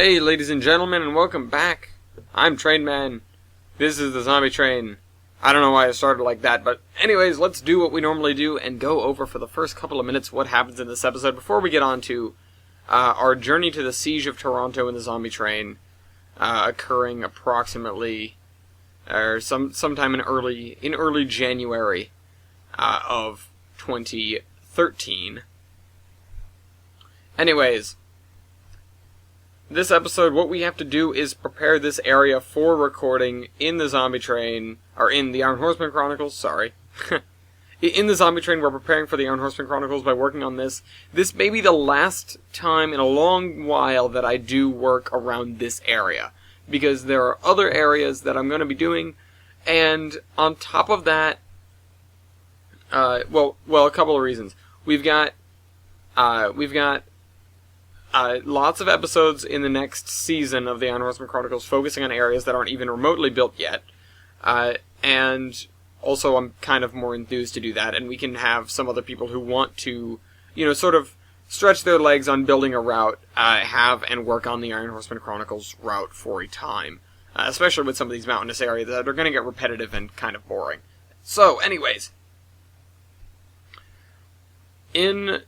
Hey, ladies and gentlemen, and welcome back. I'm Train Man. This is the Zombie Train. I don't know why I started like that, but anyways, let's do what we normally do and go over for the first couple of minutes what happens in this episode before we get on to our journey to the Siege of Toronto in the Zombie Train, occurring approximately sometime in early January of 2013. Anyways, this episode, what we have to do is prepare this area for recording in the Zombie Train, or in the Iron Horseman Chronicles, sorry. In the Zombie Train, we're preparing for the Iron Horseman Chronicles by working on this. This may be the last time in a long while that I do work around this area, because there are other areas that I'm going to be doing, and on top of that, a couple of reasons. We've got lots of episodes in the next season of the Iron Horseman Chronicles focusing on areas that aren't even remotely built yet. And also I'm kind of more enthused to do that, and we can have some other people who want to, sort of stretch their legs on building a route, have and work on the Iron Horseman Chronicles route for a time. Especially with some of these mountainous areas that are going to get repetitive and kind of boring. So, anyways. In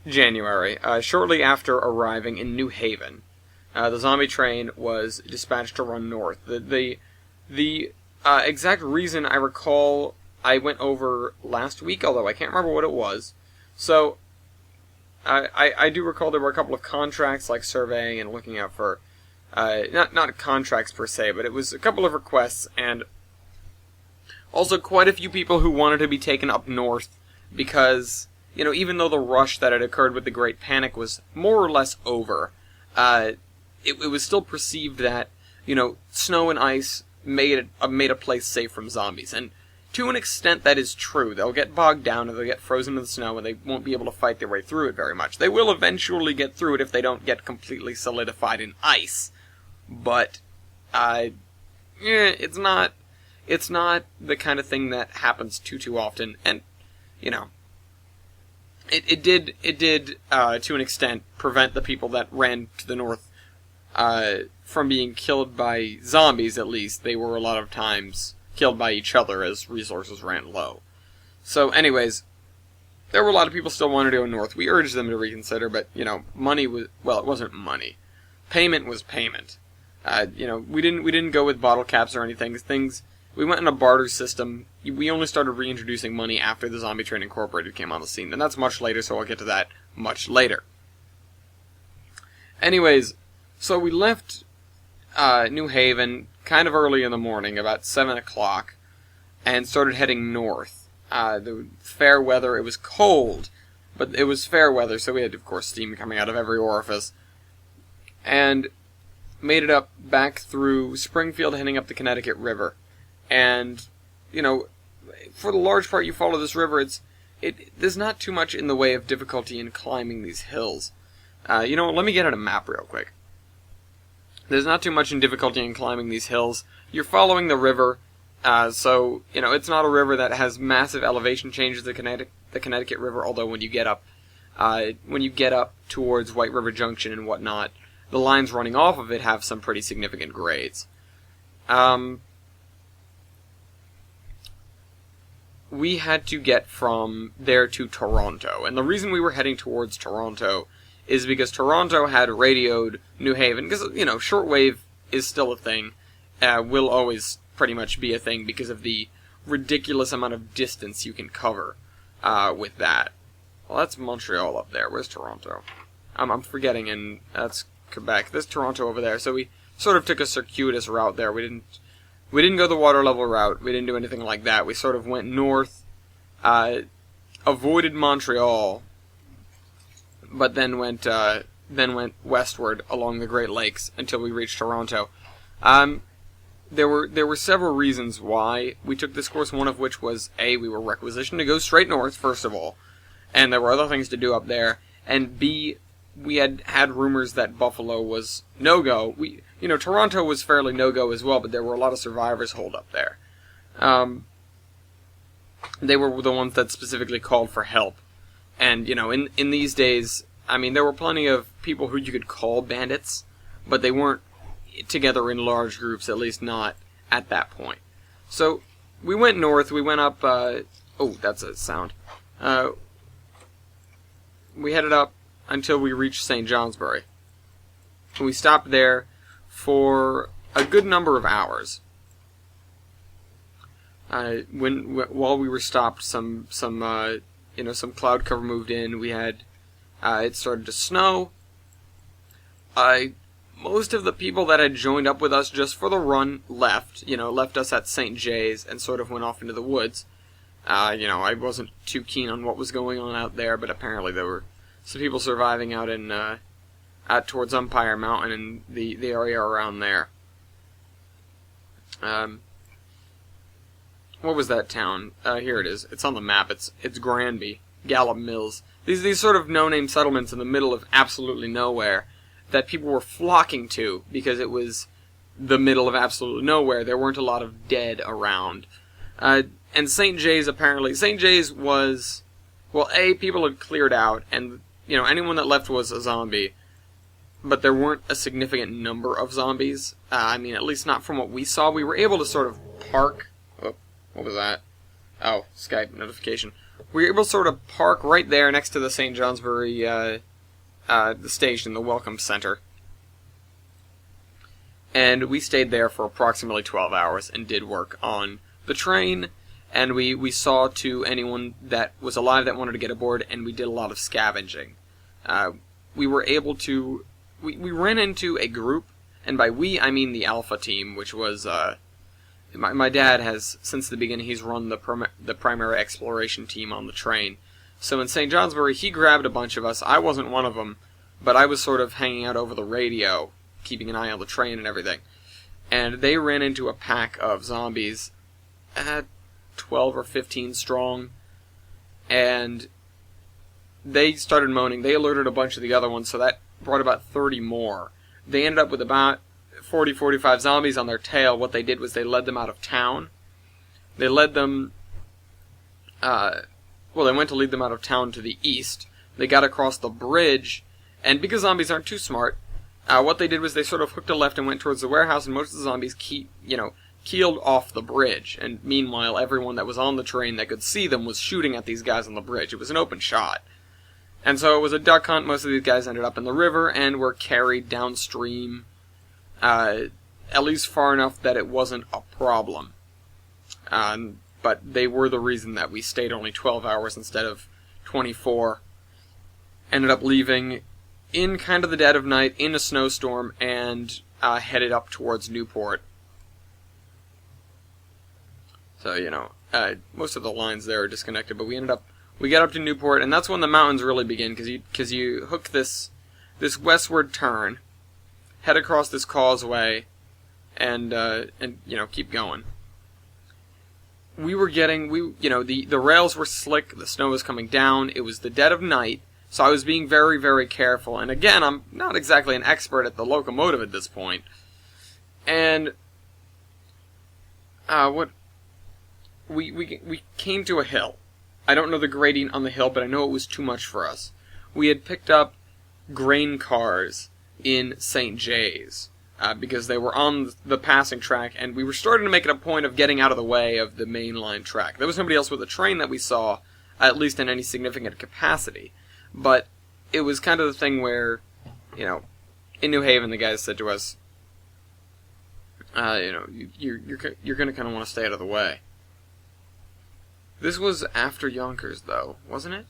January, shortly after arriving in New Haven, the Zombie Train was dispatched to run north. The exact reason I recall I went over last week, although I can't remember what it was. So, I do recall there were a couple of contracts, like surveying and looking out for, not contracts per se, but it was a couple of requests, and also quite a few people who wanted to be taken up north, because even though the rush that had occurred with the Great Panic was more or less over, it was still perceived that, snow and ice made a place safe from zombies. And to an extent that is true. They'll get bogged down and they'll get frozen in the snow and they won't be able to fight their way through it very much. They will eventually get through it if they don't get completely solidified in ice. But, it's not the kind of thing that happens too often. And, It did, to an extent, prevent the people that ran to the north from being killed by zombies, at least. They were a lot of times killed by each other as resources ran low. So, anyways, there were a lot of people still wanting to go north. We urged them to reconsider, but, money was, it wasn't money. Payment was payment. We didn't go with bottle caps or anything. We went in a barter system. We only started reintroducing money after the Zombie Train Incorporated came on the scene, and that's much later, so I'll get to that much later. Anyways, so we left New Haven kind of early in the morning, about 7 o'clock, and started heading north. The fair weather, it was cold, but it was fair weather, so we had, of course, steam coming out of every orifice, and made it up back through Springfield, heading up the Connecticut River. And, for the large part you follow this river, there's not too much in the way of difficulty in climbing these hills. Let me get out a map real quick. There's not too much in difficulty in climbing these hills. You're following the river, so, it's not a river that has massive elevation changes, the Connecticut River, although when you get up towards White River Junction and whatnot, the lines running off of it have some pretty significant grades. We had to get from there to Toronto, and the reason we were heading towards Toronto is because Toronto had radioed New Haven, because, shortwave is still a thing, will always pretty much be a thing because of the ridiculous amount of distance you can cover with that. Well, that's Montreal up there. Where's Toronto? I'm forgetting, and that's Quebec. There's Toronto over there, so we sort of took a circuitous route there. We didn't go the water level route. We didn't do anything like that. We sort of went north, avoided Montreal, but then went westward along the Great Lakes until we reached Toronto. There were several reasons why we took this course. One of which was A, we were requisitioned to go straight north, first of all, and there were other things to do up there. And B, we had rumors that Buffalo was no-go. Toronto was fairly no-go as well, but there were a lot of survivors holed up there. They were the ones that specifically called for help. And, in these days, there were plenty of people who you could call bandits, but they weren't together in large groups, at least not at that point. So we went north, we went up, oh, that's a sound. We headed up until we reached St. Johnsbury. We stopped there for a good number of hours. While we were stopped, some cloud cover moved in. We had, it started to snow. Most of the people that had joined up with us just for the run left us at St. Jay's and sort of went off into the woods. I wasn't too keen on what was going on out there, but apparently there were some people surviving out in, out towards Umpire Mountain and the area around there. What was that town? Here it is. It's on the map. It's Granby, Gallup Mills. These sort of no-name settlements in the middle of absolutely nowhere that people were flocking to because it was the middle of absolutely nowhere. There weren't a lot of dead around. And St. Jay's was, well, people had cleared out, and, anyone that left was a zombie, but there weren't a significant number of zombies. At least not from what we saw. We were able to sort of park. Oh, what was that? Oh, Skype notification. We were able to sort of park right there next to the St. Johnsbury, the station, the Welcome Center. And we stayed there for approximately 12 hours and did work on the train, and we saw to anyone that was alive that wanted to get aboard, and we did a lot of scavenging. We were able to... We ran into a group, and by we, I mean the Alpha team, which was... My dad has, since the beginning, he's run the primary exploration team on the train. So in St. Johnsbury, he grabbed a bunch of us. I wasn't one of them, but I was sort of hanging out over the radio, keeping an eye on the train and everything. And they ran into a pack of zombies, 12 or 15 strong, and they started moaning. They alerted a bunch of the other ones, so that brought about 30 more. They ended up with about 40, 45 zombies on their tail. What they did was they led them out of town. They led them... they went to lead them out of town to the east. They got across the bridge, and because zombies aren't too smart, what they did was they sort of hooked a left and went towards the warehouse, and most of the zombies keeled off the bridge. And meanwhile, everyone that was on the train that could see them was shooting at these guys on the bridge. It was an open shot. And so it was a duck hunt. Most of these guys ended up in the river and were carried downstream, at least far enough that it wasn't a problem. But they were the reason that we stayed only 12 hours instead of 24. Ended up leaving in kind of the dead of night, in a snowstorm, and headed up towards Newport. So, most of the lines there are disconnected, but we got up to Newport, and that's when the mountains really begin, because you hook this westward turn, head across this causeway, and keep going. We were the rails were slick, the snow was coming down, it was the dead of night, so I was being very, very careful. And again, I'm not exactly an expert at the locomotive at this point. And we came to a hill. I don't know the gradient on the hill, but I know it was too much for us. We had picked up grain cars in St. Jay's, because they were on the passing track, and we were starting to make it a point of getting out of the way of the main line track. There was nobody else with a train that we saw, at least in any significant capacity. But it was kind of the thing where, in New Haven, the guys said to us, you're going to kind of want to stay out of the way. This was after Yonkers, though, wasn't it?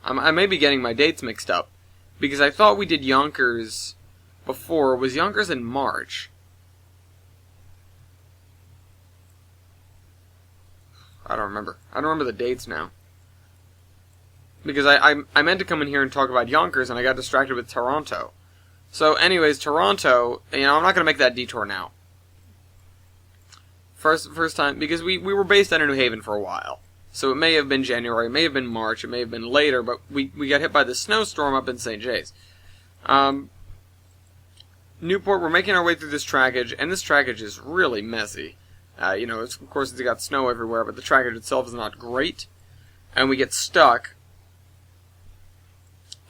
I may be getting my dates mixed up, because I thought we did Yonkers before. Was Yonkers in March? I don't remember. I don't remember the dates now. Because I meant to come in here and talk about Yonkers, and I got distracted with Toronto. So, anyways, Toronto, I'm not going to make that detour now. First time, because we were based out of New Haven for a while. So it may have been January, it may have been March, it may have been later, but we got hit by the snowstorm up in St. Jay's. Newport, we're making our way through this trackage, and this trackage is really messy. Of course, it's got snow everywhere, but the trackage itself is not great. And we get stuck.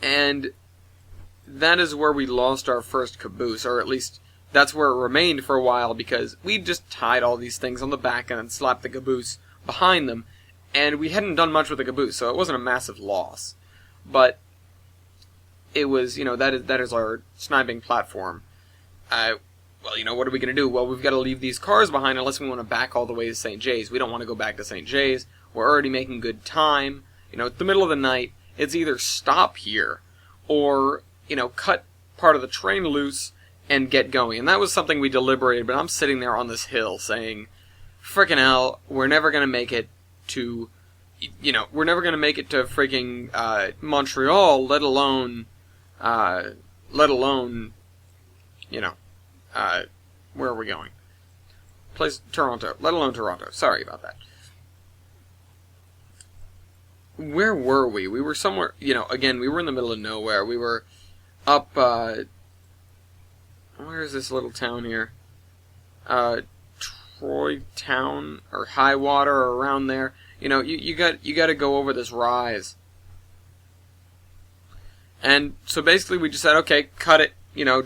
And that is where we lost our first caboose, or at least that's where it remained for a while, because we just tied all these things on the back and then slapped the caboose behind them, and we hadn't done much with the caboose, so it wasn't a massive loss. But it was, that is our sniping platform. Well, what are we going to do? Well, we've got to leave these cars behind unless we want to back all the way to St. Jay's. We don't want to go back to St. Jay's. We're already making good time. It's the middle of the night. It's either stop here or, cut part of the train loose and get going. And that was something we deliberated, but I'm sitting there on this hill saying, frickin' hell, we're never going to make it to, freaking Montreal, let alone, where are we going? Toronto. Let alone Toronto. Sorry about that. Where were we? We were somewhere, again, we were in the middle of nowhere. We were up, where is this little town here? Troy Town, or Highwater, or around there. You got to go over this rise. And so basically we just said, okay, cut it,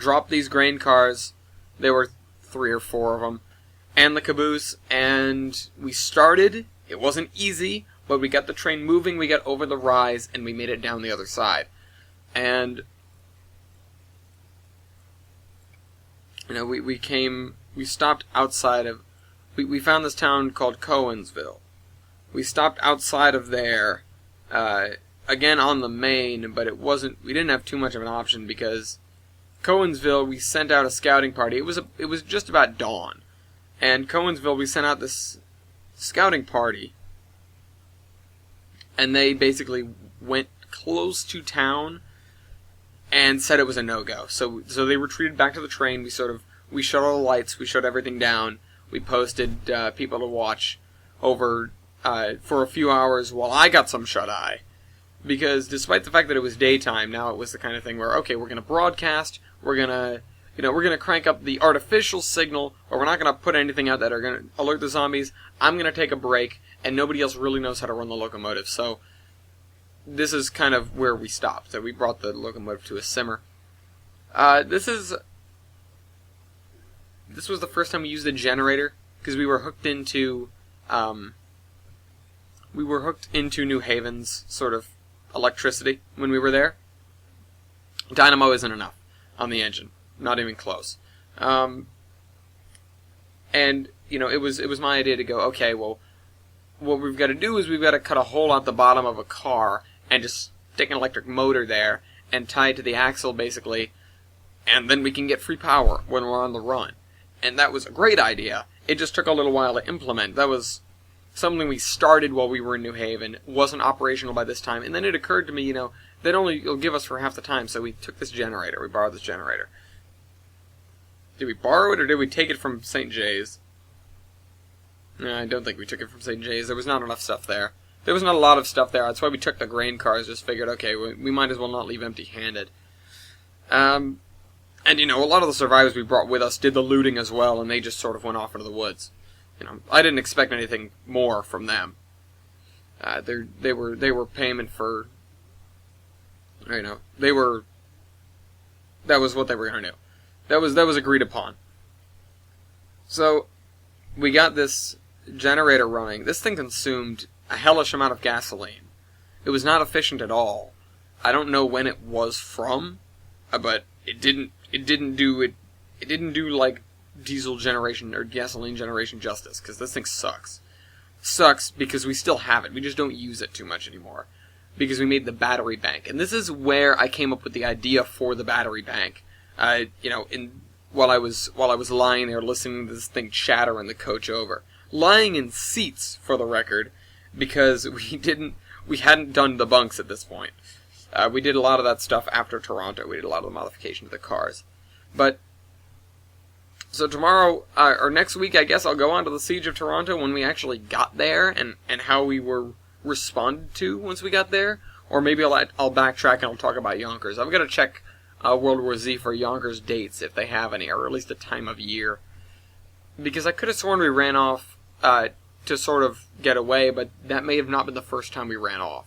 drop these grain cars. There were 3 or 4 of them, and the caboose, and we started. It wasn't easy, but we got the train moving, we got over the rise, and we made it down the other side. And, we stopped outside of, we found this town called Cowansville. We stopped outside of there, again on the main, but we didn't have too much of an option, because Cowansville, we sent out a scouting party. It was just about dawn. And Cowansville, we sent out this scouting party, and they basically went close to town and said it was a no-go. So they retreated back to the train. We shut all the lights, we shut everything down. We posted people to watch over for a few hours while I got some shut-eye. Because despite the fact that it was daytime, now it was the kind of thing where, okay, we're going to broadcast, we're going to crank up the artificial signal, or we're not going to put anything out that are going to alert the zombies. I'm going to take a break, and nobody else really knows how to run the locomotive. So this is kind of where we stopped. So we brought the locomotive to a simmer. This was the first time we used a generator, because we were hooked into New Haven's sort of electricity when we were there. Dynamo isn't enough on the engine, not even close. And it was my idea to go, okay, well, what we've got to do is we've got to cut a hole out the bottom of a car and just stick an electric motor there and tie it to the axle basically, and then we can get free power when we're on the run. And that was a great idea. It just took a little while to implement. That was something we started while we were in New Haven, wasn't operational by this time, and then it occurred to me, they'd only give us for half the time, so we took this generator, we borrowed this generator. Did we borrow it, or did we take it from St. Jay's? No, I don't think we took it from St. Jay's. There was not enough stuff there. There was not a lot of stuff there. That's why we took the grain cars, just figured, okay, we might as well not leave empty-handed. And, a lot of the survivors we brought with us did the looting as well, and they just sort of went off into the woods. I didn't expect anything more from them. They were payment for, that was what they were going to do. That was agreed upon. So, we got this generator running. This thing consumed a hellish amount of gasoline. It was not efficient at all. I don't know when it was from, but it didn't do like diesel generation or gasoline generation justice, because this thing sucks. Sucks because we still have it. We just don't use it too much anymore. Because we made the battery bank. And this is where I came up with the idea for the battery bank. While I was lying there listening to this thing chatter in the coach over. Lying in seats, for the record, because we hadn't done the bunks at this point. We did a lot of that stuff after Toronto. We did a lot of the modification to the cars. But so tomorrow, or next week, I guess, I'll go on to the Siege of Toronto when we actually got there, and how we were responded to once we got there. Or maybe I'll backtrack and I'll talk about Yonkers. I've got to check World War Z for Yonkers dates, if they have any, or at least a time of year. Because I could have sworn we ran off to sort of get away, but that may have not been the first time we ran off.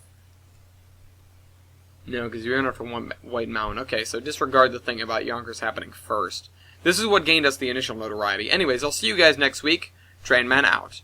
No, because you're in after one White Mountain. Okay, so disregard the thing about Yonkers happening first. This is what gained us the initial notoriety. Anyways, I'll see you guys next week. Train Man out.